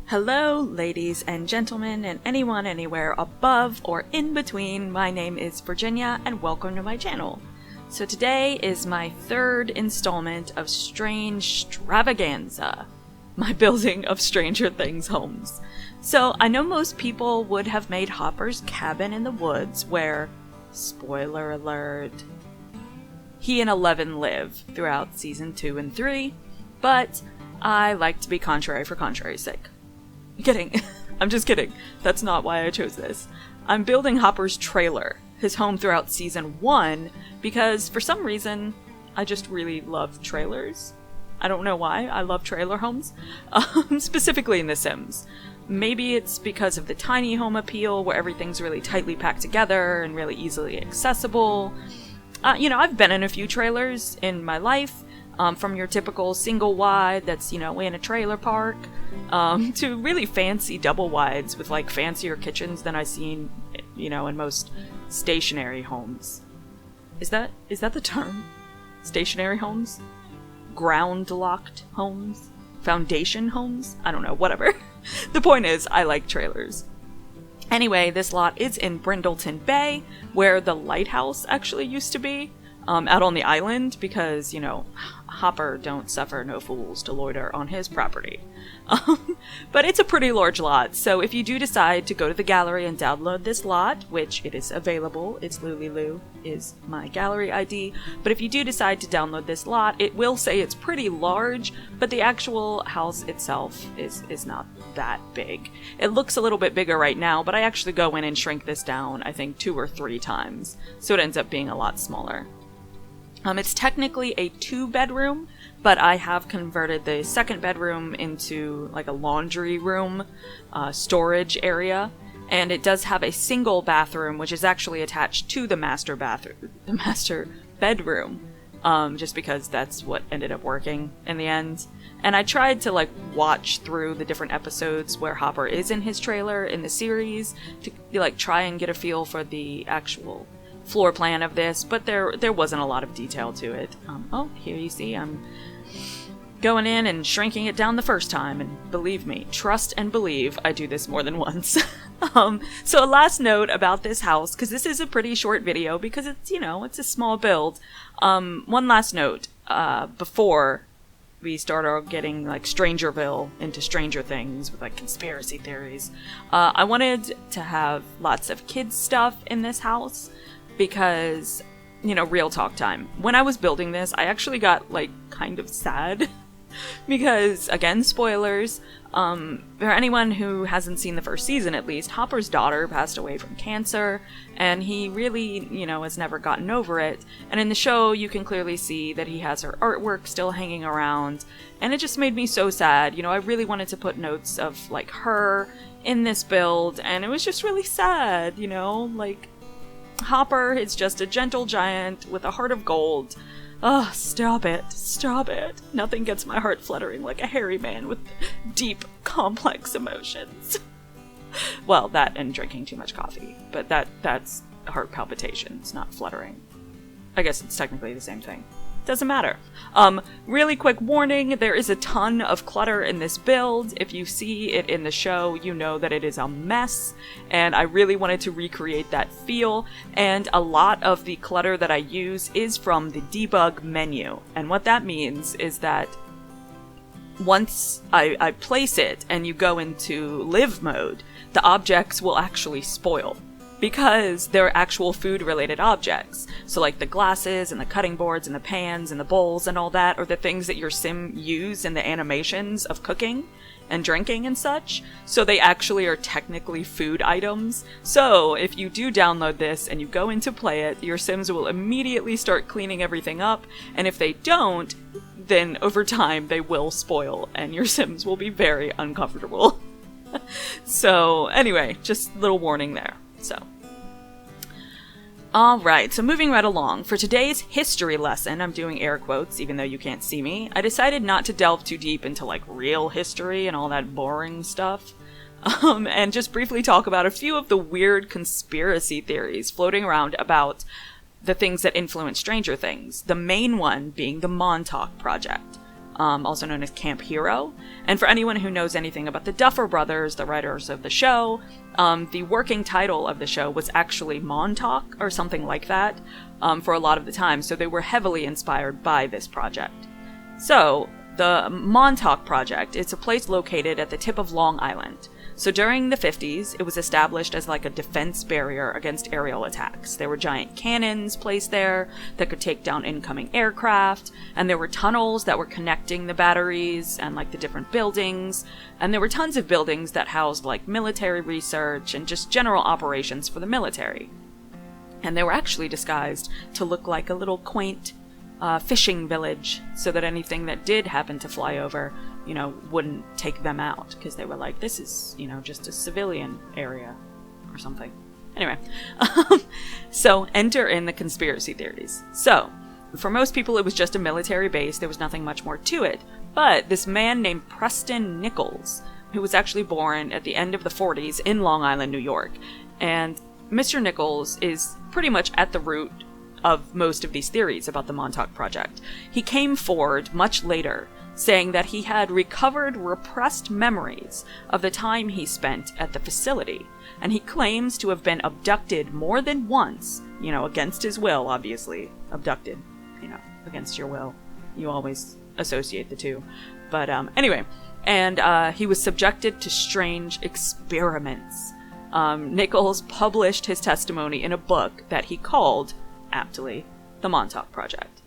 Hello, ladies and gentlemen, and anyone anywhere above or in between. My name is Virginia, and welcome to my channel. So today is my third installment of Strange Stravaganza, my building of Stranger Things homes. So I know most people would have made Hopper's cabin in the woods where, spoiler alert, he and Eleven live throughout season 2 and 3, but I like to be contrary for contrary's sake. Kidding. I'm just kidding. That's not why I chose this. I'm building Hopper's trailer, his home throughout season 1, because for some reason, I just really love trailers. I don't know why. I love trailer homes, specifically in The Sims. Maybe it's because of the tiny home appeal where everything's really tightly packed together and really easily accessible. I've been in a few trailers in my life, from your typical single wide that's, in a trailer park, to really fancy double wides with like fancier kitchens than I've seen, in most stationary homes. Is that the term? Stationary homes? Ground locked homes? Foundation homes? I don't know, whatever. The point is, I like trailers. Anyway, this lot is in Brindleton Bay, where the lighthouse actually used to be, out on the island, because, Hopper don't suffer no fools to loiter on his property. But it's a pretty large lot, so if you do decide to go to the gallery and download this lot, which it is available, ItsLoolyLoo is my gallery ID, but if you do decide to download this lot, it will say it's pretty large, but the actual house itself is not that big. It looks a little bit bigger right now, but I actually go in and shrink this down, I think 2 or 3 times, so it ends up being a lot smaller. It's technically a 2-bedroom, but I have converted the second bedroom into like a laundry room, storage area, and it does have a single bathroom, which is actually attached to the master bedroom, just because that's what ended up working in the end. And I tried to watch through the different episodes where Hopper is in his trailer in the series to try and get a feel for the actual floor plan of this, but there wasn't a lot of detail to it. Here you see I'm going in and shrinking it down the first time, and believe me, trust and believe, I do this more than once. So a last note about this house, because this is a pretty short video, because it's, it's a small build. One last note, before we start getting Strangerville into Stranger Things with conspiracy theories, I wanted to have lots of kids stuff in this house, because, real talk time. When I was building this, I actually got, kind of sad. Because, again, spoilers, for anyone who hasn't seen the first season at least, Hopper's daughter passed away from cancer, and he really, has never gotten over it. And in the show, you can clearly see that he has her artwork still hanging around, and it just made me so sad. I really wanted to put notes of, her in this build, and it was just really sad, Hopper is just a gentle giant with a heart of gold. Oh, stop it. Stop it. Nothing gets my heart fluttering like a hairy man with deep, complex emotions. Well, that and drinking too much coffee. But that's heart palpitations, not fluttering. I guess it's technically the same thing. Doesn't matter. Really quick warning, there is a ton of clutter in this build. If you see it in the show, you know that it is a mess, and I really wanted to recreate that feel, and a lot of the clutter that I use is from the debug menu. And what that means is that once I place it and you go into live mode, the objects will actually spoil, because they're actual food-related objects. So the glasses and the cutting boards and the pans and the bowls and all that are the things that your sim use in the animations of cooking and drinking and such. So they actually are technically food items. So if you do download this and you go in to play it, your sims will immediately start cleaning everything up, and if they don't, then over time they will spoil and your sims will be very uncomfortable. So anyway, just a little warning there. Alright, so moving right along. For today's history lesson, I'm doing air quotes even though you can't see me, I decided not to delve too deep into real history and all that boring stuff, and just briefly talk about a few of the weird conspiracy theories floating around about the things that influence Stranger Things, the main one being the Montauk Project. also known as Camp Hero. And for anyone who knows anything about the Duffer Brothers, the writers of the show, the working title of the show was actually Montauk, or something like that, for a lot of the time. So they were heavily inspired by this project. So, the Montauk Project, it's a place located at the tip of Long Island. So during the 50s, it was established as like a defense barrier against aerial attacks. There were giant cannons placed there that could take down incoming aircraft, and there were tunnels that were connecting the batteries and like the different buildings, and there were tons of buildings that housed like military research and just general operations for the military. And they were actually disguised to look like a little quaint fishing village, so that anything that did happen to fly over, wouldn't take them out, because they were like, this is, just a civilian area or something. Anyway, so enter in the conspiracy theories. So, for most people, it was just a military base. There was nothing much more to it. But this man named Preston Nichols, who was actually born at the end of the 40s in Long Island, New York, and Mr. Nichols is pretty much at the root of most of these theories about the Montauk Project. He came forward much later, saying that he had recovered repressed memories of the time he spent at the facility, and he claims to have been abducted more than once, against his will, obviously. Abducted, against your will. You always associate the two. But anyway, and he was subjected to strange experiments. Nichols published his testimony in a book that he called, aptly, the Montauk Project.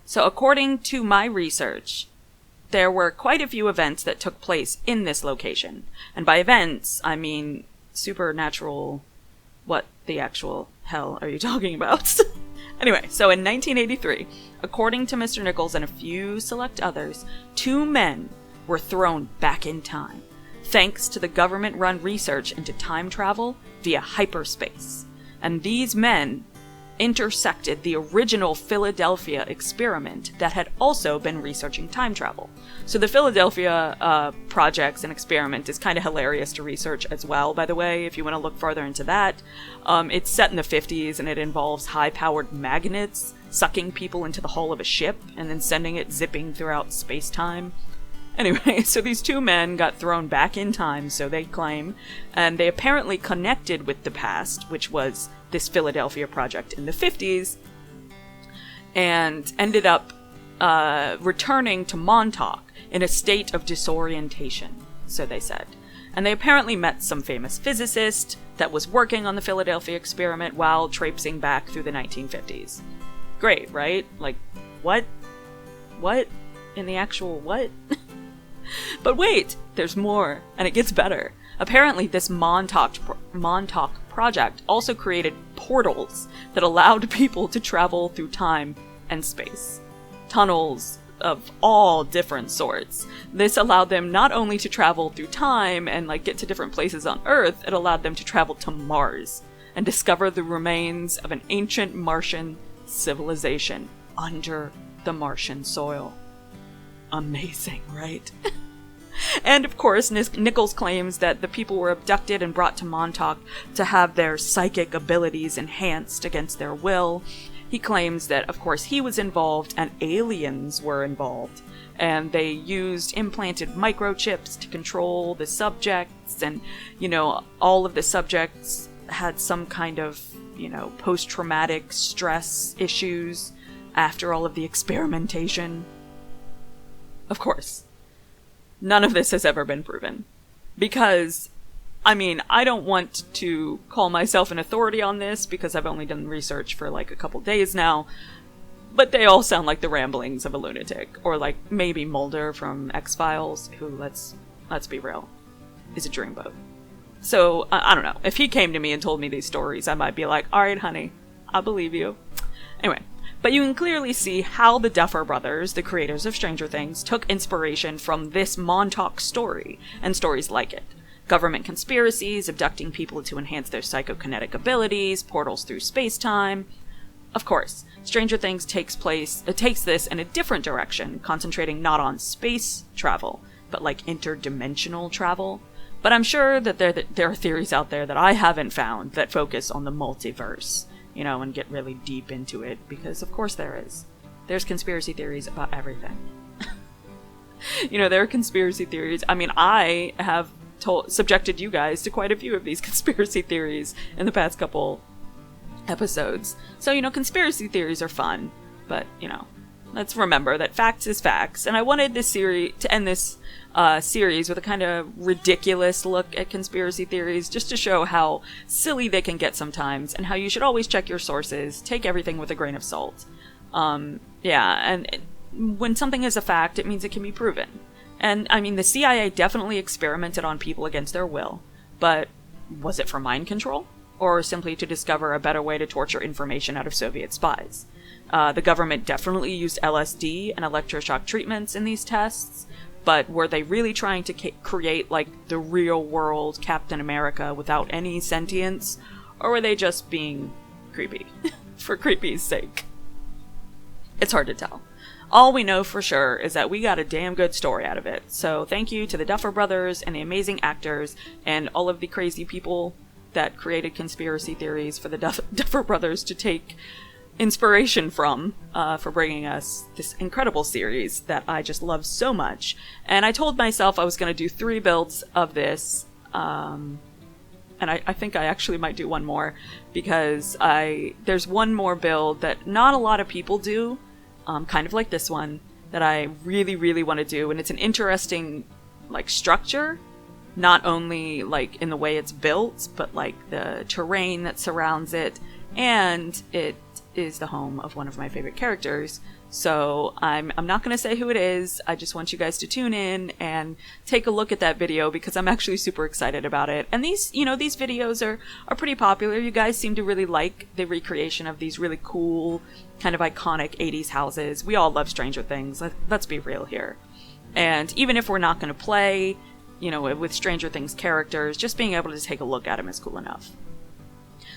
So according to my research, there were quite a few events that took place in this location. And by events, I mean supernatural... What the actual hell are you talking about? Anyway, so in 1983, according to Mr. Nichols and a few select others, 2 men were thrown back in time, thanks to the government-run research into time travel via hyperspace. And these men intersected the original Philadelphia experiment that had also been researching time travel. So the Philadelphia projects and experiment is kind of hilarious to research as well, by the way, if you want to look further into that. It's set in the 50s, and it involves high-powered magnets sucking people into the hull of a ship and then sending it zipping throughout space-time. Anyway, so these 2 men got thrown back in time, so they claim, and they apparently connected with the past, which was this Philadelphia project in the 50s, and ended up returning to Montauk in a state of disorientation, so they said. And they apparently met some famous physicist that was working on the Philadelphia experiment while traipsing back through the 1950s. Great, right? Like, what? What? In the actual what? But wait, there's more, and it gets better. Apparently, this Montauk project also created portals that allowed people to travel through time and space. Tunnels of all different sorts. This allowed them not only to travel through time and get to different places on Earth, it allowed them to travel to Mars and discover the remains of an ancient Martian civilization under the Martian soil. Amazing, right? And of course, Nichols claims that the people were abducted and brought to Montauk to have their psychic abilities enhanced against their will. He claims that, of course, he was involved and aliens were involved. And they used implanted microchips to control the subjects, and, all of the subjects had some kind of, post-traumatic stress issues after all of the experimentation. Of course, none of this has ever been proven. Because, I don't want to call myself an authority on this because I've only done research for a couple days now, but they all sound like the ramblings of a lunatic, or maybe Mulder from X-Files, who, let's be real, is a dreamboat. So, I don't know. If he came to me and told me these stories, I might be like, alright honey, I believe you. Anyway. But you can clearly see how the Duffer Brothers, the creators of Stranger Things, took inspiration from this Montauk story, and stories like it. Government conspiracies, abducting people to enhance their psychokinetic abilities, portals through space-time. Of course, Stranger Things takes this in a different direction, concentrating not on space travel, but interdimensional travel. But I'm sure that there are theories out there that I haven't found that focus on the multiverse. And get really deep into it, because of course there is. There's conspiracy theories about everything. You know, there are conspiracy theories. I mean, I have subjected you guys to quite a few of these conspiracy theories in the past couple episodes. So, you know, conspiracy theories are fun, but, you know, let's remember that facts is facts. And I wanted this series to end this series with a kind of ridiculous look at conspiracy theories, just to show how silly they can get sometimes, and how you should always check your sources, take everything with a grain of salt. When something is a fact, it means it can be proven. And, I mean, the CIA definitely experimented on people against their will, but was it for mind control? Or simply to discover a better way to torture information out of Soviet spies? The government definitely used LSD and electroshock treatments in these tests, but were they really trying to create, like, the real-world Captain America without any sentience? Or were they just being creepy? For creepy's sake. It's hard to tell. All we know for sure is that we got a damn good story out of it. So thank you to the Duffer Brothers and the amazing actors and all of the crazy people that created conspiracy theories for the Duffer Brothers to take inspiration from, for bringing us this incredible series that I just love so much. And I told myself I was going to do 3 builds of this, and I think I actually might do one more, because there's one more build that not a lot of people do, kind of like this one, that I really, really want to do. And it's an interesting, like, structure, not only, like, in the way it's built, but, like, the terrain that surrounds it. And it is the home of one of my favorite characters. So I'm not going to say who it is. I just want you guys to tune in and take a look at that video, because I'm actually super excited about it. And these videos are pretty popular. You guys seem to really like the recreation of these really cool, kind of iconic 80s houses. We all love Stranger Things. Let's be real here. And even if we're not going to play, you know, with Stranger Things characters, just being able to take a look at them is cool enough.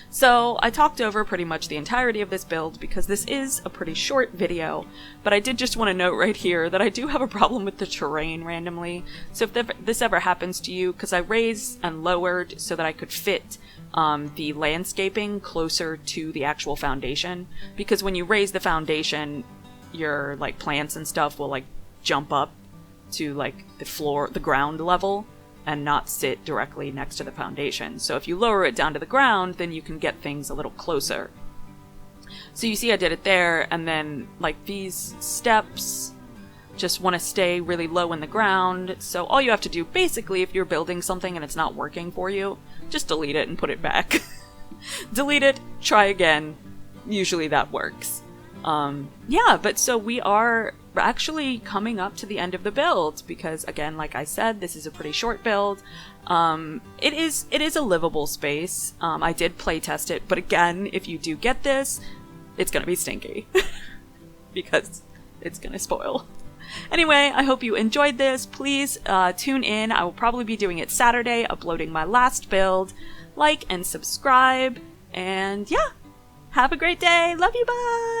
So I talked over pretty much the entirety of this build because this is a pretty short video, but I did just want to note right here that I do have a problem with the terrain randomly. So if this ever happens to you, because I raised and lowered so that I could fit the landscaping closer to the actual foundation, because when you raise the foundation, your, like, plants and stuff will, like, jump up to, like, the ground level, and not sit directly next to the foundation. So if you lower it down to the ground, then you can get things a little closer. So you see I did it there, and then, like, these steps just want to stay really low in the ground. So all you have to do, basically, if you're building something and it's not working for you, just delete it and put it back. Delete it, try again. Usually that works. But so we are actually coming up to the end of the build, because, again, like I said, this is a pretty short build. It is a livable space. I did play test it, but again, if you do get this, it's gonna be stinky because it's gonna spoil. Anyway, I hope you enjoyed this. Please tune in. I will probably be doing it Saturday, uploading my last build. Like and subscribe, and yeah, have a great day. Love you, bye!